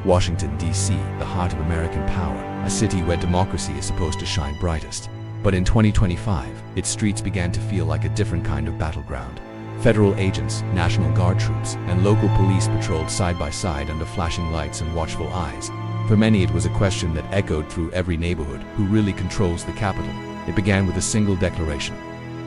Washington, D.C., the heart of American power, a city where democracy is supposed to shine brightest. But in 2025, its streets began to feel like a different kind of battleground. Federal agents, National Guard troops, and local police patrolled side by side under flashing lights and watchful eyes. For many, it was a question that echoed through every neighborhood: who really controls the Capitol? It began with a single declaration.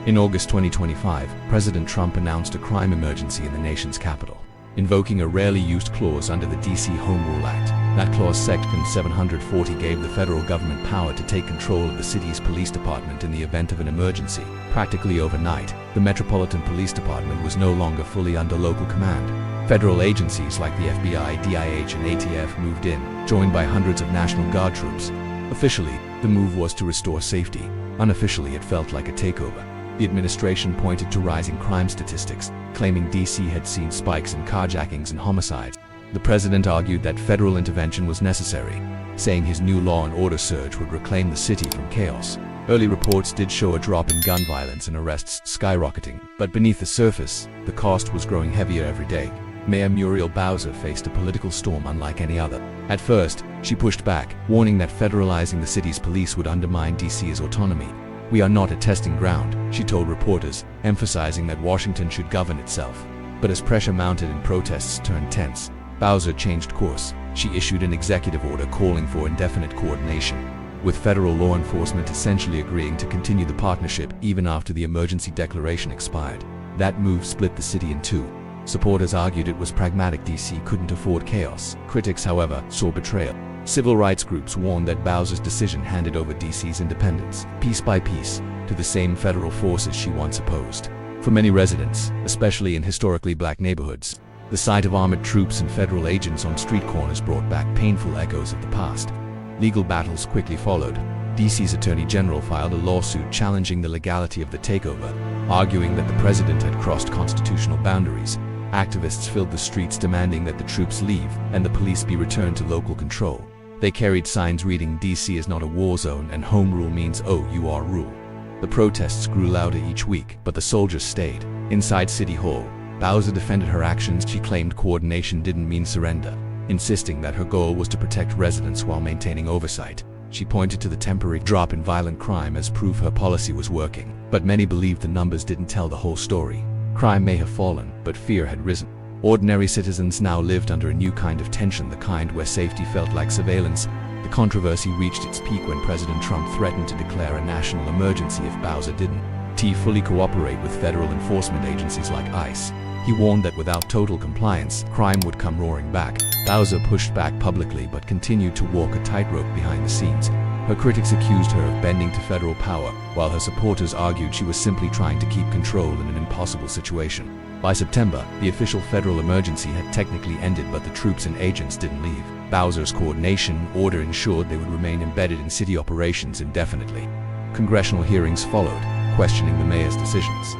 In August 2025, President Trump announced a crime emergency in the nation's capital, invoking a rarely used clause under the D.C. Home Rule Act. That clause, Section 740, gave the federal government power to take control of the city's police department in the event of an emergency. Practically overnight, the Metropolitan Police Department was no longer fully under local command. Federal agencies like the FBI, DIH, and ATF moved in, joined by hundreds of National Guard troops. Officially, the move was to restore safety. Unofficially, it felt like a takeover. The administration pointed to rising crime statistics, claiming D.C. had seen spikes in carjackings and homicides. The president argued that federal intervention was necessary, saying his new law and order surge would reclaim the city from chaos. Early reports did show a drop in gun violence and arrests skyrocketing, but beneath the surface, the cost was growing heavier every day. Mayor Muriel Bowser faced a political storm unlike any other. At first, she pushed back, warning that federalizing the city's police would undermine D.C.'s autonomy. "We are not a testing ground," she told reporters, emphasizing that Washington should govern itself. But as pressure mounted and protests turned tense, Bowser changed course. She issued an executive order calling for indefinite coordination, with federal law enforcement essentially agreeing to continue the partnership even after the emergency declaration expired. That move split the city in two. Supporters argued it was pragmatic. D.C. couldn't afford chaos. Critics, however, saw betrayal. Civil rights groups warned that Bowser's decision handed over D.C.'s independence, piece by piece, to the same federal forces she once opposed. For many residents, especially in historically black neighborhoods, the sight of armored troops and federal agents on street corners brought back painful echoes of the past. Legal battles quickly followed. D.C.'s Attorney General filed a lawsuit challenging the legality of the takeover, arguing that the president had crossed constitutional boundaries. Activists filled the streets demanding that the troops leave and the police be returned to local control. They carried signs reading, "D.C. is not a war zone and home rule means OUR rule." The protests grew louder each week, but the soldiers stayed. Inside City Hall, Bowser defended her actions. She claimed coordination didn't mean surrender, insisting that her goal was to protect residents while maintaining oversight. She pointed to the temporary drop in violent crime as proof her policy was working, but many believed the numbers didn't tell the whole story. Crime may have fallen, but fear had risen. Ordinary citizens now lived under a new kind of tension, the kind where safety felt like surveillance. The controversy reached its peak when President Trump threatened to declare a national emergency if Bowser didn't fully cooperate with federal enforcement agencies like ICE. He warned that without total compliance, crime would come roaring back. Bowser pushed back publicly but continued to walk a tightrope behind the scenes. Her critics accused her of bending to federal power, while her supporters argued she was simply trying to keep control in an impossible situation. By September, the official federal emergency had technically ended, but the troops and agents didn't leave. Bowser's coordination order ensured they would remain embedded in city operations indefinitely. Congressional hearings followed, questioning the mayor's decisions,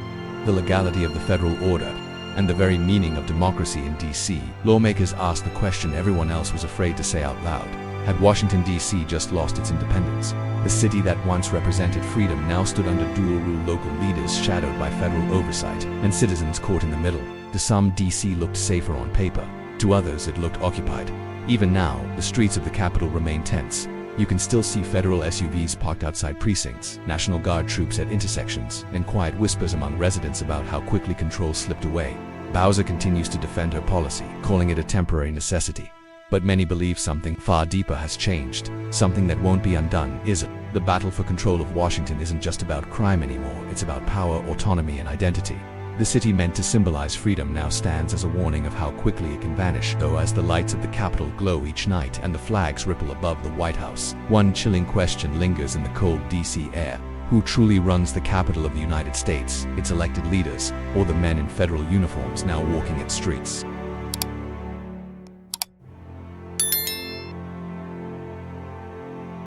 the legality of the federal order, and the very meaning of democracy in D.C. Lawmakers asked the question everyone else was afraid to say out loud. Had Washington, D.C. just lost its independence? The city that once represented freedom now stood under dual-rule, local leaders shadowed by federal oversight, and citizens caught in the middle. To some, D.C. looked safer on paper. To others, it looked occupied. Even now, the streets of the capital remain tense. You can still see federal SUVs parked outside precincts, National Guard troops at intersections, and quiet whispers among residents about how quickly control slipped away. Bowser continues to defend her policy, calling it a temporary necessity. But many believe something far deeper has changed, something that won't be undone, is it? The battle for control of Washington isn't just about crime anymore, it's about power, autonomy, and identity. The city meant to symbolize freedom now stands as a warning of how quickly it can vanish, though as the lights of the Capitol glow each night and the flags ripple above the White House, one chilling question lingers in the cold D.C. air. Who truly runs the capital of the United States, its elected leaders, or the men in federal uniforms now walking its streets?